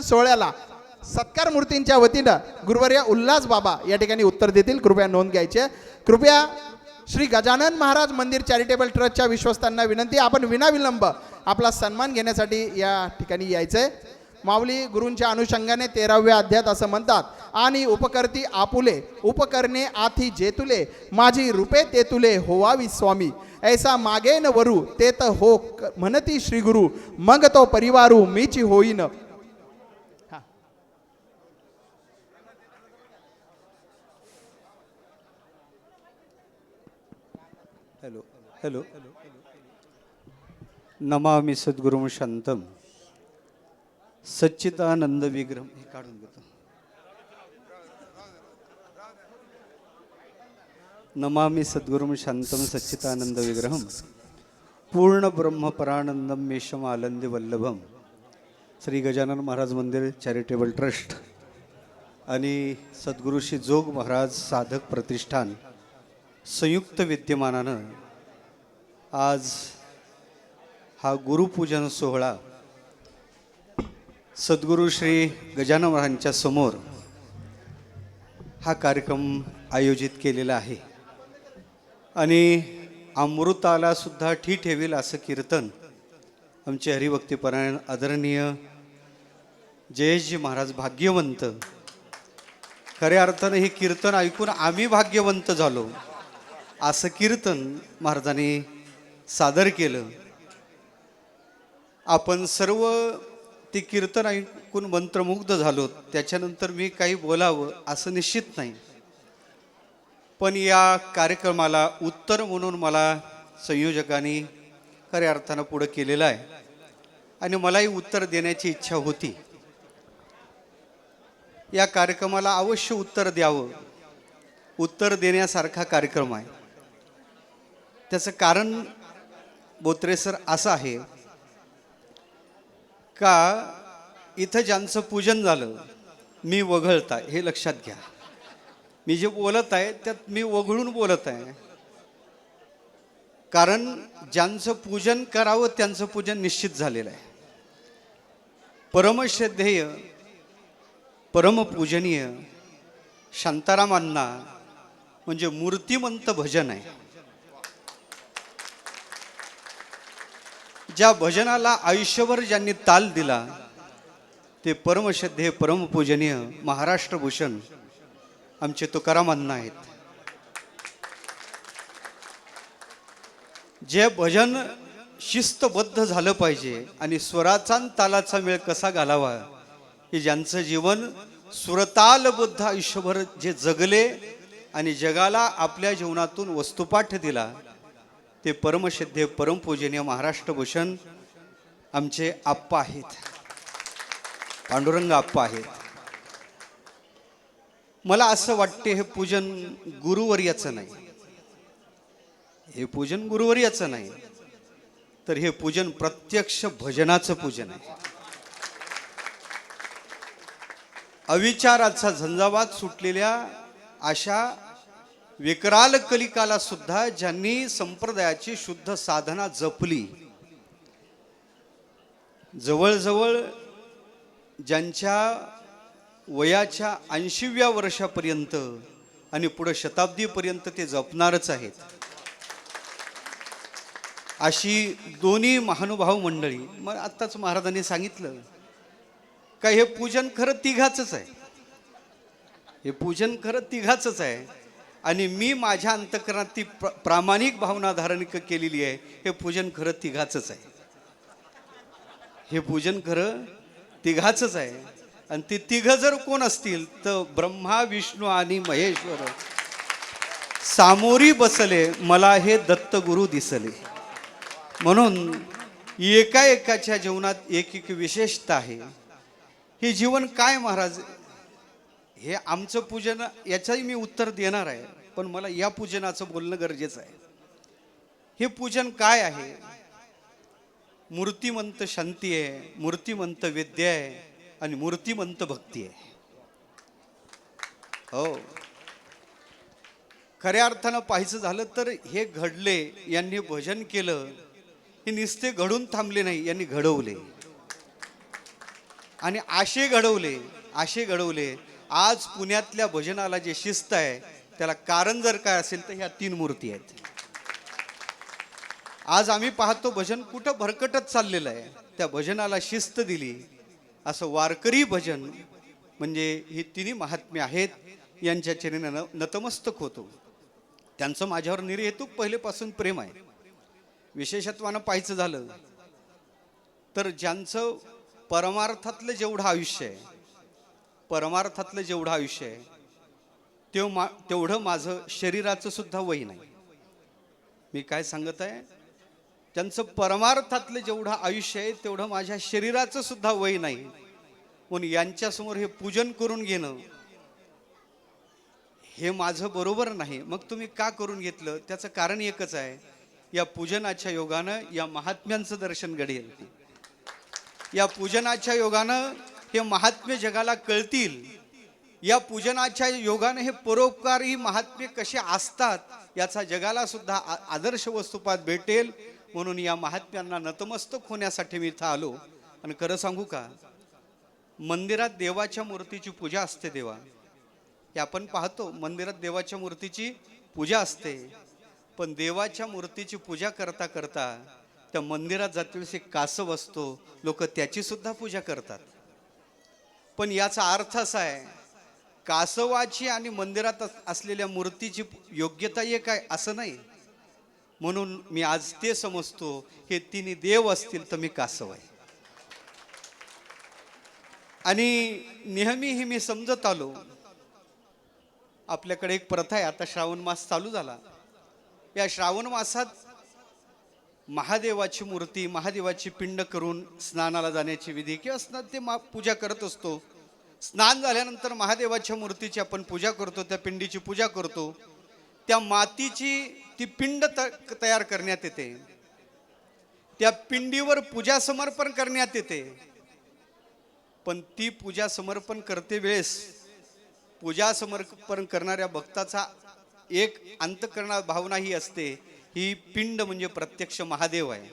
सोहळ्याला सत्कार मूर्तींच्या वतीनं गुरुवर्य उल्हास बाबा या ठिकाणी उत्तर देतील. कृपया नोंद घ्यायची. कृपया श्री गजानन महाराज मंदिर चॅरिटेबल ट्रस्टच्या विश्वस्तांना विनंती, आपण विनाविलंब आपला सन्मान घेण्यासाठी या ठिकाणी यायचंय. माऊली गुरूंच्या अनुषंगाने 13व्या अध्यायात असं म्हणतात, आणि उपकर्ती आपुले उपकरणे आथी जेतुले माझी रूपे तेतुले होवावी स्वामी ऐसा मागे न वरू ते त हो म्हणती श्री गुरु मग तो परिवारू मीची होईन. हॅलो हॅलो नमामि सद्गुरुं शांतम सच्चिदानंद विग्रहम. हे काढून घेतो. नमामि सद्गुरुं शांतम सच्चिदानंद विग्रहम पूर्ण ब्रह्म परानंदम मेषम आनंदी वल्लभम. श्री गजानन महाराज मंदिर चॅरिटेबल ट्रस्ट आणि सद्गुरू श्री जोग महाराज साधक प्रतिष्ठान संयुक्त विद्यमानानं आज हा गुरुपूजन सोहळा सद्गुरू श्री गजानन महाराजांच्या समोर हा कार्यक्रम आयोजित केलेला आहे. आणि अमृताला सुद्धा ठी ठेवील असं कीर्तन आमचे हरिभक्तीपरायण आदरणीय जयेशजी महाराज भाग्यवंत, खऱ्या अर्थानं हे कीर्तन ऐकून आम्ही भाग्यवंत झालो असं कीर्तन महाराजांनी सादर केलं. आपण सर्व ते कीर्तन ऐकून मंत्रमुग्ध झालो. त्याच्यानंतर मी काही बोलावं असं निश्चित नाही, पण या कार्यक्रमाला उत्तर म्हणून मला संयोजकांनी खऱ्या अर्थानं पुढं केलेलं आहे आणि मलाही उत्तर देण्याची इच्छा होती. या कार्यक्रमाला अवश्य उत्तर द्यावं. उत्तर देण्यासारखा कार्यक्रम आहे. त्याचं कारण बोत्रे सर असं आहे का इथं ज्यांचं पूजन झालं मी वगळत आहे, हे लक्षात घ्या. मी जे बोलत आहे त्यात मी वगळून बोलत आहे, कारण ज्यांचं पूजन करावं त्यांचं पूजन निश्चित झालेलं आहे. परमश्रद्धेय परमपूजनीय शांतारामांना म्हणजे मूर्तिमंत भजन आहे. ज्या भजनाला आयुष्यभर ज्यांनी ताल दिला ते परमश्रद्धेय परमपूजनीय महाराष्ट्रभूषण आमचे तुकारामांना आहेत. जे भजन शिस्तबद्ध झालं पाहिजे आणि स्वराचा आणि तालाचा मेळ कसा घालावा हे ज्यांचं जीवन सुरतालबद्ध आयुष्यभर जे जगले आणि जगाला आपल्या जीवनातून वस्तुपाठ दिला ते परमश्रद्धेय परमपूजनीय महाराष्ट्रभूषण आमचे आप्पा आहेत, पांडुरंग आप्पा आहेत. मला असं वाटते हे पूजन गुरुवर्याचं नाही, हे पूजन गुरुवर्याचं नाही, तर हे पूजन प्रत्यक्ष भजनाचं पूजन आहे. अविचाराचा झंझावात सुटलेल्या अशा विकराल कलिकाला सुद्धा ज्यांनी संप्रदायाची शुद्ध साधना जपली, जवळजवळ ज्यांच्या वयाच्या 80व्या वर्षापर्यंत आणि पुढे शताब्दीपर्यंत ते जपणारच आहेत, अशी दोन्ही महानुभाव मंडळी. मग आत्ताच महाराजांनी सांगितलं का हे पूजन खरं तिघाचंच आहे, हे पूजन खरं तिघाचंच आहे. आणि मी माझ्या अंतःकरणात ती प्रामाणिक भावना धारण केलेली आहे. हे पूजन खरं तिघाचंच आहे, हे पूजन खरं तिघाचंच आहे. आणि ते तिघ जर कोण असतील तर ब्रह्मा विष्णू आणि महेश्वर सामोरी बसले मला हे दत्तगुरु दिसले. म्हणून एका एकाच्या जीवनात एक एक विशेषता आहे. हे जीवन काय महाराज, हे आमचं पूजन याचंही मी उत्तर देणार आहे, पण मला या पूजनाचं बोलणं गरजेचं आहे. हे पूजन काय आहे? मूर्तिमंत शांती आहे, मूर्तिमंत विद्या आहे आणि मूर्तिमंत भक्ती आहे. हो, खऱ्या अर्थानं पाहायचं झालं तर हे घडले, यांनी भजन केलं, हे नुसते घडून थांबले नाही, यांनी घडवले. आणि आशे घडवले. आज पुण्यातल्या भजनाला जे शिस्त आहे त्याला कारण जर काय असेल तर ह्या 3 मूर्ती आहेत. आज आम्ही पाहतो भजन कुठं भरकटत चाललेलं आहे. त्या भजनाला शिस्त दिली असं वारकरी भजन म्हणजे ही 3 महात्म्य आहेत. यांच्या चरणी नतमस्तक होतो. त्यांचं माझ्यावर निर्हेतुक पहिलेपासून प्रेम आहे. विशेषत्वानं पाहायचं झालं तर ज्यांचं परमार्थातलं जेवढं आयुष्य आहे तेवढं माझं शरीराचं सुद्धा वय नाही. मी काय सांगत आहे, त्यांचं परमार्थातलं जेवढं आयुष्य आहे तेवढं माझ्या शरीराचं सुद्धा वय नाही. म्हणून यांच्यासमोर हे पूजन करून घेणं हे माझं बरोबर नाही. मग तुम्ही का करून घेतलं त्याचं कारण एकच आहे, या पूजनाच्या योगानं या महात्म्यांचं दर्शन घडेल. या पूजनाच्या योगानं हे महात्म्य जगाला कळतील. या पूजनाच्या योगानं हे परोपकारी महात्म्य कसे असतात याचा जगाला सुद्धा आदर्श वस्तुपात भेटेल. म्हणून या महात्म्यांना नतमस्तक होण्यासाठी मी इथं आलो. आणि खरं सांगू का, मंदिरात देवाच्या मूर्तीची पूजा असते. हे आपण पाहतो, मंदिरात देवाच्या मूर्तीची पूजा असते. पण देवाच्या मूर्तीची पूजा करता करता त्या मंदिरात जातीवेळेस एक कासव असतो, लोक त्याची सुद्धा पूजा करतात. पण याचा अर्थ असा आहे, कासवाची आणि मंदिरात असलेल्या मूर्तीची योग्यता एक आहे असं नाही. म्हणून मी आज ते समजतो, हे 3 देव असतील तर मी कासव आहे. आणि नेहमी हे मी समजत आलो, आपल्याकडे एक प्रथा आहे. आता श्रावण मास चालू झाला. या श्रावण मासात महादेवाची मूर्ती, महादेवाची पिंड करून स्नानाला जाण्याची विधी किंवा स्नान ते पूजा करत असतो. स्नान झाल्यानंतर महादेवाच्या मूर्तीची आपण पूजा करतो, त्या पिंडीची पूजा करतो. त्या मातीची ती पिंड तयार करण्यात येते. त्या पिंडीवर पूजा समर्पण करण्यात येते. पण ती पूजा समर्पण करते वेळेस पूजा समर्पण करणाऱ्या भक्ताचा एक अंतःकरणात भावना ही असते, ही पिंड म्हणजे प्रत्यक्ष महादेव आहे.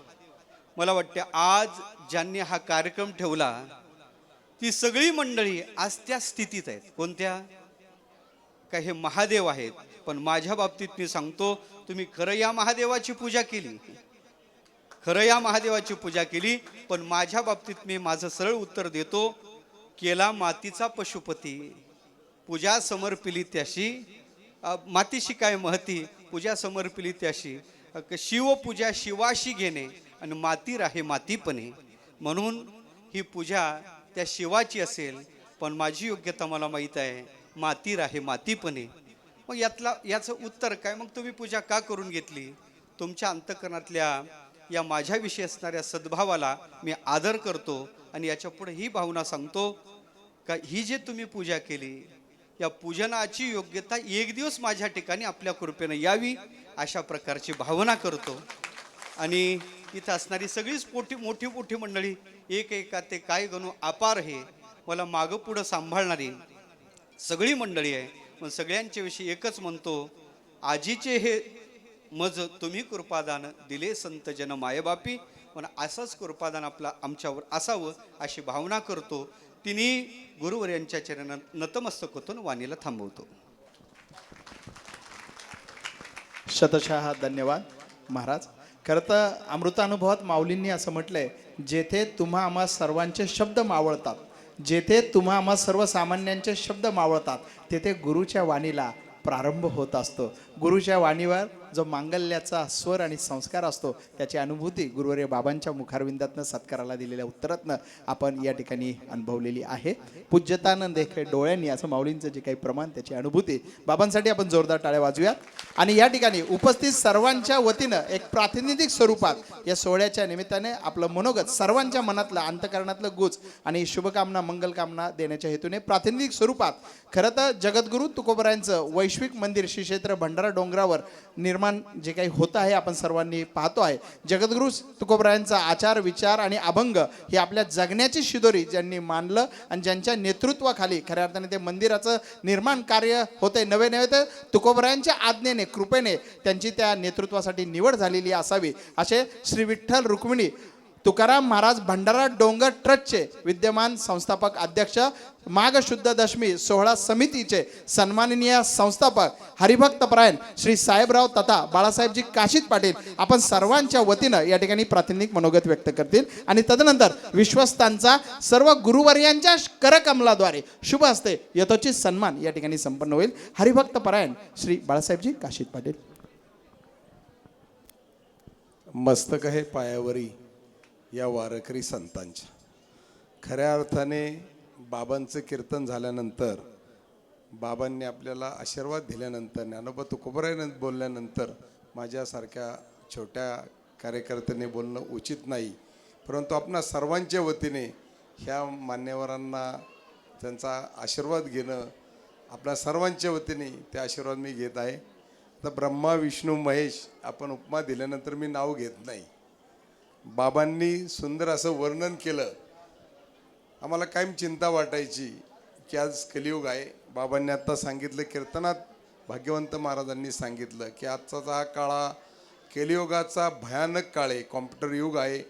मला वाटते आज ज्यांनी हा कार्यक्रम ठेवला ती सगळी मंडळी आज त्या स्थितीत आहेत. कोणत्या? काय हे महादेव आहेत. पण माझ्या बाबतीत मी सांगतो, तुम्ही खरं या महादेवाची पूजा केली, पण माझ्या बाबतीत मी माझं सरळ उत्तर देतो, केला मातीचा पशुपती, पूजा समर्पिली त्याशी, मातीशी काय महती, पूजा समर्पिली त्याशी, शिवपूजा शिवाशी घेणे आणि माती राहे मातीपणे. म्हणून ही पूजा त्या शिवाची असेल, पण माझी योग्यता मला माहीत आहे, माती राहे मातीपणे. मग याचं उत्तर काय? मग तुम्ही पूजा का करून घेतली? तुमच्या अंतःकरणातल्या या माझ्याविषयी असणाऱ्या सद्भावाला मी आदर करतो. आणि याच्या पुढे ही भावना सांगतो का, ही जे तुम्ही पूजा केली या पूजनाची योग्यता एक दिवस माझ्या ठिकाणी आपल्या कृपेने यावी अशा प्रकारची भावना करतो. आणि इथं असणारी सगळीच मोठी मंडळी एक ते काय गणू अपार हे मला मागं पुढं सांभाळणारी सगळी मंडळी आहे. पण सगळ्यांच्या विषयी एकच म्हणतो, आजीचे हे मज तुम्ही कृपादान दिले संत जन मायबापी. पण असंच कृपादान आपला आमच्यावर असावं अशी भावना करतो. तिन्ही गुरुवर्यांच्या चरणात नतमस्तक होतो, वाणीला थांबवतो. शतशः धन्यवाद महाराज. खरं तर अमृतानुभवात माऊलींनी असं म्हटलंय, जेथे तुम्हा आम्हा सर्वांचे शब्द मावळतात, जेथे तुम्हा आम्हा सर्वसामान्यांचे शब्द मावळतात, तेथे गुरुच्या वाणीला प्रारंभ होत असतो. गुरुच्या वाणीवर जो मांगल्याचा स्वर आणि संस्कार असतो त्याची अनुभूती गुरुवर्य बाबांच्या मुखारविंदातनं सत्काराला दिलेल्या उत्तरातनं आपण या ठिकाणी अनुभवलेली आहे. पूज्यतानंद देखील डोळ्यांनी असं माऊलींचं जे काही प्रमाण त्याची अनुभूती बाबांसाठी आपण जोरदार टाळ्या वाजूयात. आणि या ठिकाणी उपस्थित सर्वांच्या वतीनं एक प्रातिनिधिक स्वरूपात या सोहळ्याच्या निमित्ताने आपलं मनोगत, सर्वांच्या मनातलं अंतकरणातलं गुज आणि शुभकामना मंगलकामना देण्याच्या हेतूने प्रातिनिधिक स्वरूपात खरं तर जगद्गुरू तुकोबरायांचं वैश्विक मंदिर श्री क्षेत्र भंडारा डोंगरावर निर्माण जे काही होत आहे आपण सर्वांनी पाहतो आहे. जगद्गुरू तुकोबरायांचा आचार विचार आणि अभंग ही आपल्या जगण्याची शिदोरी ज्यांनी मानलं आणि ज्यांच्या नेतृत्वाखाली खऱ्या अर्थाने ते मंदिराचं निर्माण कार्य होते. नवे तर तुकोबरायांच्या आज्ञेने कृपेने त्यांची त्या नेतृत्वासाठी निवड झालेली असावी असे श्री विठ्ठल रुक्मिणी तुकाराम महाराज भंडारा डोंगर ट्रस्टचे विद्यमान संस्थापक अध्यक्ष, माघ शुद्ध दशमी सोहळा समितीचे सन्माननीय संस्थापक हरिभक्तपरायण श्री साहेबराव तथा बाळासाहेबजी काशीद पाटील आपण सर्वांच्या वतीनं या ठिकाणी प्रातिनिधिक मनोगत व्यक्त करतील आणि तदनंतर विश्वस्तांचा सर्व गुरुवर्यांच्या करकमलाद्वारे शुभ हस्ते यथोचित सन्मान या ठिकाणी संपन्न होईल. हरिभक्तपरायण श्री बाळासाहेबजी काशीद पाटील. मस्तक आहे पायावरी या वारकरी संतांच्या. खऱ्या अर्थाने बाबांचं कीर्तन झाल्यानंतर, बाबांनी आपल्याला आशीर्वाद दिल्यानंतर, ज्ञानोबा तुकोबराय बोलल्यानंतर माझ्यासारख्या छोट्या कार्यकर्त्यांनी बोलणं उचित नाही. परंतु आपणा सर्वांच्या वतीने ह्या मान्यवरांना त्यांचा आशीर्वाद घेणं, आपल्या सर्वांच्या वतीने ते आशीर्वाद मी घेत आहे. तर ब्रह्मा विष्णू महेश आपण उपमा दिल्यानंतर मी नाव घेत नाही. बाबांनी सुंदर असं वर्णन केलं. आम्हाला कायम चिंता वाटायची की आज कलियुग आहे. बाबांनी आत्ता सांगितलं कीर्तनात, भाग्यवंत महाराजांनी सांगितलं की आजचा हा काळा कलियुगाचा भयानक काळ आहे. कॉम्प्युटर युग आहे,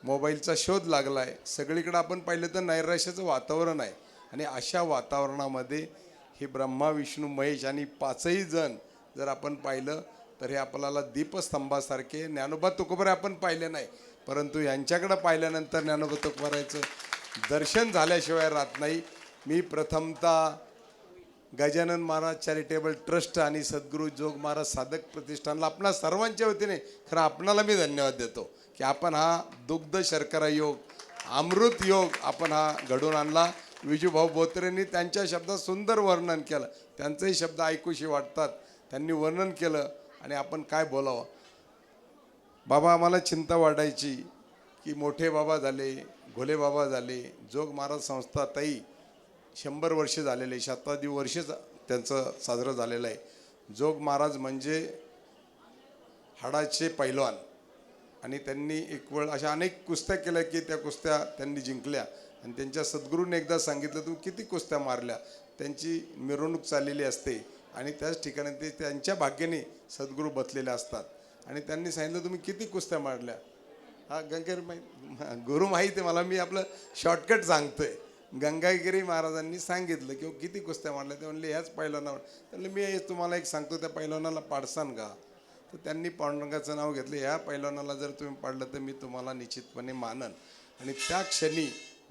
मोबाईलचा शोध लागला आहे. सगळीकडे आपण पाहिलं तर नैराश्याचं वातावरण आहे. आणि अशा वातावरणामध्ये हे ब्रह्मा विष्णू महेश आणि पाचही जण जर आपण पाहिलं तर हे आपल्याला दीपस्तंभासारखे. ज्ञानोबा तुकोबराय आपण पाहिले नाही, परंतु यांच्याकडं पाहिल्यानंतर ज्ञानोबा तुकोबरायचं दर्शन झाल्याशिवाय राहत नाही. मी प्रथमतः गजानन महाराज चॅरिटेबल ट्रस्ट आणि सद्गुरू जोग महाराज साधक प्रतिष्ठानला आपणा सर्वांच्या वतीने खरं आपणाला मी धन्यवाद देतो की आपण हा दुग्ध शर्करा योग, अमृत योग आपण हा घडवून आणला. विजूभाऊ बोत्रेंनी त्यांच्या शब्दात सुंदर वर्णन केलं. त्यांचेही शब्द ऐकूशी वाटतात. त्यांनी वर्णन केलं आणि आपण काय बोलावं. बाबा आम्हाला चिंता वाटायची की मोठे बाबा झाले, घोले बाबा झाले, जोग महाराज संस्था ताई 100 वर्ष झालेले, शताब्दी वर्ष त्यांचं साजरं झालेलं आहे. जोग महाराज म्हणजे हाडाचे पैलवान आणि त्यांनी एक वेळ अशा अनेक कुस्त्या केल्या की त्या कुस्त्या त्यांनी जिंकल्या. आणि त्यांच्या सद्गुरूंनी एकदा सांगितलं, तू किती कुस्त्या मारल्या. त्यांची मिरवणूक चाललेली असते आणि त्याच ठिकाणी ते त्यांच्या भाग्याने सद्गुरू बसलेले असतात. आणि त्यांनी सांगितलं तुम्ही किती कुस्त्या मारल्या. हा गंगागिरी गुरु माहीत आहे मला, मी आपलं शॉर्टकट सांगतोय. गंगागिरी महाराजांनी सांगितलं की किती कुस्त्या मारल्या. ते म्हणले ह्याच पैलवानावर. त्यांनी मी तुम्हाला एक सांगतो, त्या पैलवानाला पाडसान का. तर त्यांनी पांडुरंगाचं नाव घेतलं. ह्या पैलवानाला जर तुम्ही पाडलं तर मी तुम्हाला निश्चितपणे मानन. आणि त्या क्षणी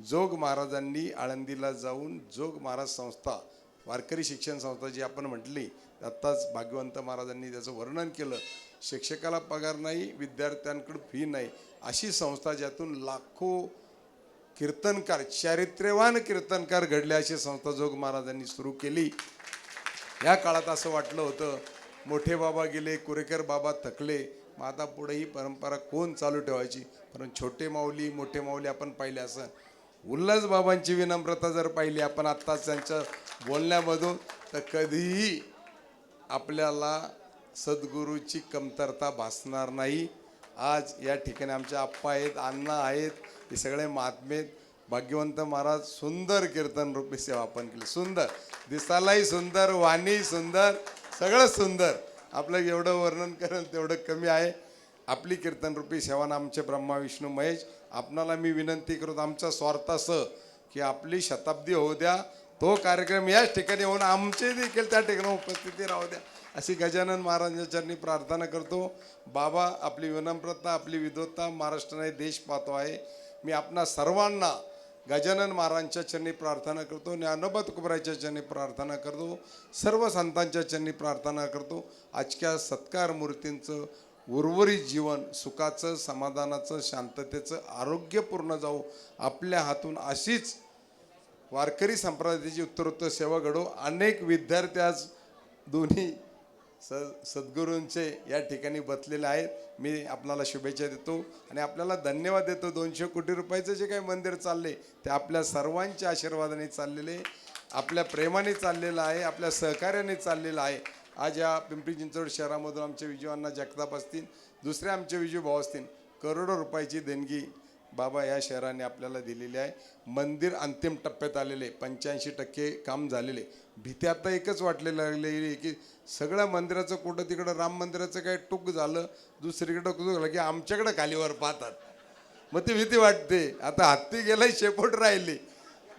जोग महाराजांनी आळंदीला जाऊन जोग महाराज संस्था, वारकरी शिक्षण संस्था जी आपण म्हटली, आत्ताच भाग्यवंत महाराजांनी त्याचं वर्णन केलं. शिक्षकाला पगार नाही, विद्यार्थ्यांकडे फी नाही, अशी संस्था ज्यातून लाखो कीर्तनकार, चारित्र्यवान कीर्तनकार घडले, अशी संस्था जोग महाराजांनी सुरू केली. या काळात असं वाटलं होतं मोठे बाबा गेले, कुरेकर बाबा थकले, मग आता पुढे ही परंपरा कोण चालू ठेवायची. परंतु छोटे माऊली मोठे माऊली आपण पाहिले. असं उल्हास बाबांची विनम्रता जर पाहिली आपण आत्ताच त्यांच्या बोलण्यामधून, तर कधीही आपल्याला सद्गुरूची कमतरता भासणार नाही. आज या ठिकाणी आमचे आप्पा आहेत, अण्णा आहेत, हे सगळे महात्मे. भाग्यवंत महाराज सुंदर कीर्तन रूपी सेवा आपण केली. सुंदर, दिसायलाही सुंदर, वाणी सुंदर, सगळं सुंदर. आपलं एवढं वर्णन करेल तेवढं कमी आहे. आपली कीर्तन रूपी सेवा आमचे ब्रह्मा विष्णू महेश. आपणाला मी विनंती करतो आमच्या स्वार्थासह की आपली शताब्दी होऊ द्या. तो कार्यक्रम याच ठिकाणी होऊन आमचे देखील त्या ठिकाणी उपस्थिती राहू द्या, अशी गजानन महाराजांच्या चरणी प्रार्थना करतो. बाबा आपली विनम्रता, आपली विद्वत्ता महाराष्ट्राने देश पाहतो आहे. मी आपणा सर्वांना गजानन महाराजांच्या चरणी प्रार्थना करतो, ज्ञानोबा तुकोबरायच्या चरणी प्रार्थना करतो, सर्व संतांच्या चरणी प्रार्थना करतो. आजच्या सत्कार मूर्तींचं उर्वरित जीवन सुखाचं, समाधानाचं, शांततेचं, आरोग्यपूर्ण जाऊ आपल्या हातून. अशीच वारकरी संप्रदायाची उत्तरोत्तर सेवा घडो. अनेक विद्यार्थी आज दोन्ही सद्गुरूंचे या ठिकाणी बसलेले आहेत. मी आपल्याला शुभेच्छा देतो आणि आपल्याला धन्यवाद देतो. 200 कोटी रुपयाचं जे काही मंदिर चालले ते आपल्या सर्वांच्या आशीर्वादाने चाललेले, आपल्या प्रेमाने चाललेलं आहे, आपल्या सहकार्याने चाललेलं आहे. आज या पिंपरी चिंचवड शहरामधून आमचे विजूअण्णा जगताप असतील, दुसरे आमचे विजू भाऊ असतील, करोडो रुपयाची देणगी बाबा या शहराने आपल्याला दिलेली आहे. मंदिर अंतिम टप्प्यात आलेले, 85% काम झालेले. भीती आता एकच वाटलेली लागलेली की सगळ्या मंदिराचं कुठं तिकडं राम मंदिराचं काही टूक झालं, दुसरीकडं कुठं झालं की आमच्याकडं खालीवर पाहतात. मग ती भीती वाटते. आता हत्ती गेलाय, शेपूट राहिली.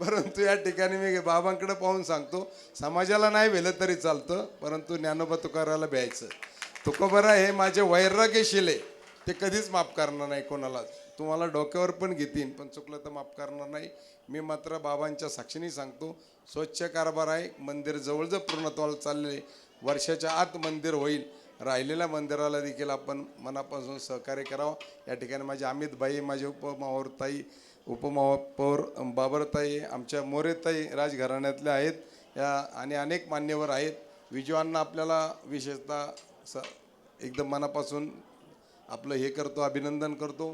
परंतु या ठिकाणी मी बाबांकडे पाहून सांगतो, समाजाला नाही भेलं तरी चालतं, परंतु ज्ञानोबा तुकाराला भ्यायचं. तुकोबरा हे माझे वैराग्यशील आहे, ते कधीच माफ करणार नाही कोणाला. तुम्हाला डोक्यावर पण घेतील, पण चुकलं तर माफ करणार नाही. मी मात्र बाबांच्या साक्षीने सांगतो, स्वच्छ कारभार आहे. मंदिर जवळजवळ पूर्णत्वाला चालले, वर्षाच्या आत मंदिर होईल. राहिलेल्या मंदिराला देखील आपण मनापासून सहकार्य करावं. या ठिकाणी माझे अमितबाई, माझे उपमहापौरताई, उपमहापौर बाबरताई, आमच्या मोरेताई राजघराण्यातल्या आहेत या, आणि अनेक मान्यवर आहेत. विजवांना आपल्याला विशेषतः एकदम मनापासून आपलं हे करतो, अभिनंदन करतो.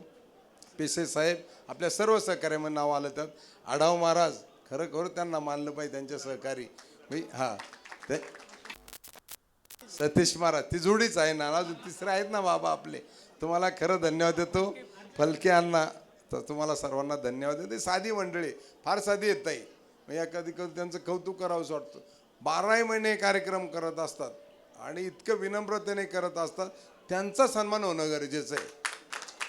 पेसे साहेब आपल्या सर्व सहकार्यामध्ये नाव आलं त्यात. आढाव महाराज खरं त्यांना मानलं पाहिजे, त्यांच्या सहकारी हां ते सतीश महाराज, ती जोडीच आहे ना, अजून तिसरे आहेत ना बाबा आपले. तुम्हाला खरं धन्यवाद देतो. फलके अण्णा, तर तुम्हाला सर्वांना धन्यवाद देते. साधी मंडळी, फार साधी येत आहे. म्हणजे कधी कधी त्यांचं कौतुक करावंसं वाटतं. 12 महिने कार्यक्रम करत असतात आणि इतकं विनम्रतेने करत असतात. त्यांचा सन्मान होणं गरजेचं आहे,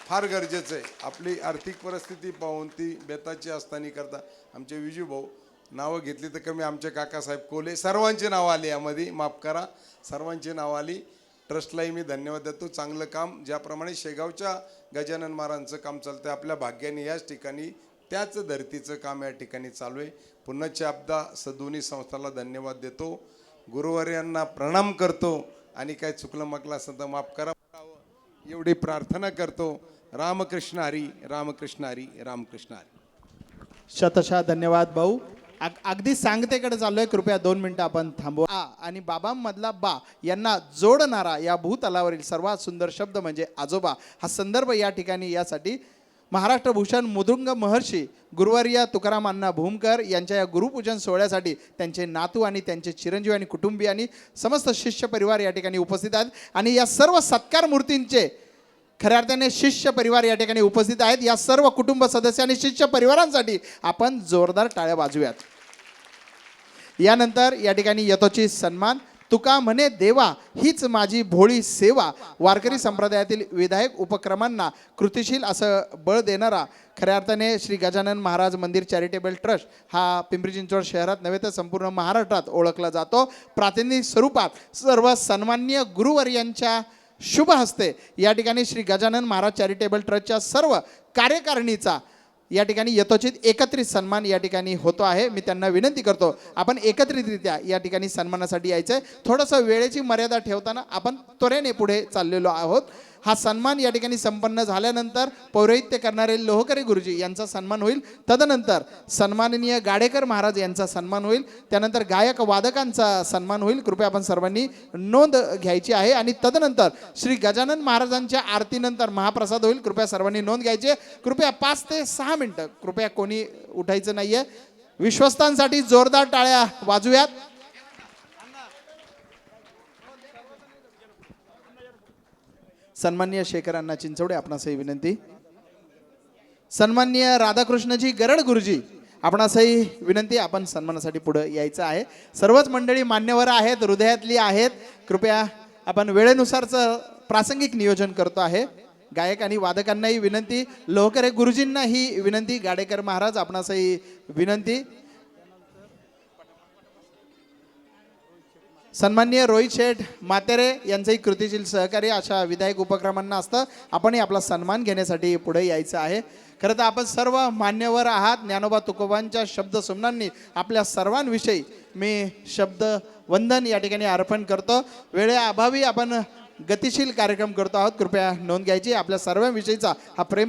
फार गरजेचं आहे. आपली आर्थिक परिस्थिती पाहून ती बेताची असताना करता. आमचे विजू भाऊ, नावं घेतली तर कमी, आमचे काकासाहेब कोले, सर्वांची नावं आली यामध्ये, माफ करा, सर्वांची नावं आली. ट्रस्टलाही मी धन्यवाद देतो. चांगलं काम, ज्याप्रमाणे शेगावच्या गजानन महाराजांचं काम चालतं, आपल्या भाग्याने याच ठिकाणी त्याच धर्तीचं काम या ठिकाणी चालू आहे. पुन्हाच्या आपदा सदोनी संस्थाला धन्यवाद देतो. गुरुवर्यांना प्रणाम करतो आणि काय चुकलं मकलं असं तर माफ करा एवढी प्रार्थना करतो. रामकृष्ण हरी, रामकृष्ण हरी, रामकृष्ण हरी. शतशः धन्यवाद भाऊ. अगदी सांगतेकडे चाललोय, कृपया 2 मिनिटं आपण थांबवा. आणि बाबांमधला बा यांना जोडणारा या भूतलावरील सर्वात सुंदर शब्द म्हणजे आजोबा. हा संदर्भ या ठिकाणी यासाठी महाराष्ट्र भूषण मुदुंग महर्षी गुरुवर्य तुकाराम अण्णा भूमकर यांच्या या गुरुपूजन सोहळ्यासाठी त्यांचे नातू आणि त्यांचे चिरंजीव आणि कुटुंबीय समस्त शिष्य परिवार या ठिकाणी उपस्थित आहेत. आणि या सर्व सत्कार मूर्तींचे खऱ्या अर्थाने शिष्य परिवार या ठिकाणी उपस्थित आहेत. या सर्व कुटुंब सदस्य आणि शिष्य परिवारांसाठी आपण जोरदार टाळ्या वाजवूयात. यानंतर या ठिकाणी यथोचित सन्मान. तुका म्हणे देवा हीच माझी भोळी सेवा, वारकरी संप्रदायातील विधायक उपक्रमांना कृतिशील असं बळ देणारा खऱ्या अर्थाने श्री गजानन महाराज मंदिर चॅरिटेबल ट्रस्ट हा पिंपरी चिंचवड शहरात नव्हे तर संपूर्ण महाराष्ट्रात ओळखला जातो. प्रातिनिधिक स्वरूपात सर्व सन्माननीय गुरुवर्यांच्या शुभ हस्ते या ठिकाणी श्री गजानन महाराज चॅरिटेबल ट्रस्टच्या सर्व कार्यकारिणीचा या ठिकाणी यथोचित एकत्रित सन्मान या ठिकाणी होतो आहे. मी त्यांना विनंती करतो आपण एकत्रितरित्या या ठिकाणी सन्मानासाठी यायचं आहे. थोडंसं वेळेची मर्यादा ठेवताना आपण त्वरेने पुढे चाललेलो आहोत. हा सन्मान या ठिकाणी संपन्न झाल्यानंतर पौरोहित्य करणारे लोहकरी गुरुजी यांचा सन्मान होईल. तदनंतर सन्माननीय गाडेकर महाराज यांचा सन्मान होईल. त्यानंतर गायक वादकांचा सन्मान होईल. कृपया आपण सर्वांनी नोंद घ्यायची आहे. आणि तदनंतर श्री गजानन महाराजांच्या आरतीनंतर महाप्रसाद होईल. कृपया सर्वांनी नोंद घ्यायची आहे. कृपया 5 ते 6 मिनिटं कृपया कोणी उठायचं नाहीये. विश्वस्तांसाठी जोरदार टाळ्या वाजूयात. सन्माननीय शेखरांना चिंचवडे आपणासही विनंती. सन्माननीय राधाकृष्णजी गरड गुरुजी आपणासही विनंती, आपण सन्मानासाठी पुढे यायचं आहे. सर्वच मंडळी मान्यवर आहेत, हृदयातली आहेत. कृपया आपण वेळेनुसारचं प्रासंगिक नियोजन करतो आहे. गायक आणि वादकांनाही विनंती, लोहकरे गुरुजींनाही विनंती, गाडेकर महाराज आपणासही विनंती. सन्माननीय रोहित शेठ मातेरे यांचंही कृतिशील सहकार्य अशा विधायक उपक्रमांना असतं. आपणही आपला सन्मान घेण्यासाठी पुढे यायचं आहे. खरं तर आपण सर्व मान्यवर आहात. ज्ञानोबा तुकोबांच्या शब्द सुमनांनी आपल्या सर्वांविषयी मी शब्द वंदन या ठिकाणी अर्पण करतो. वेळेअभावी आपण गतिशील कार्यक्रम करतो आहोत. कृपया नोंद घ्यायची. आपल्या सर्वांविषयीचा हा प्रेम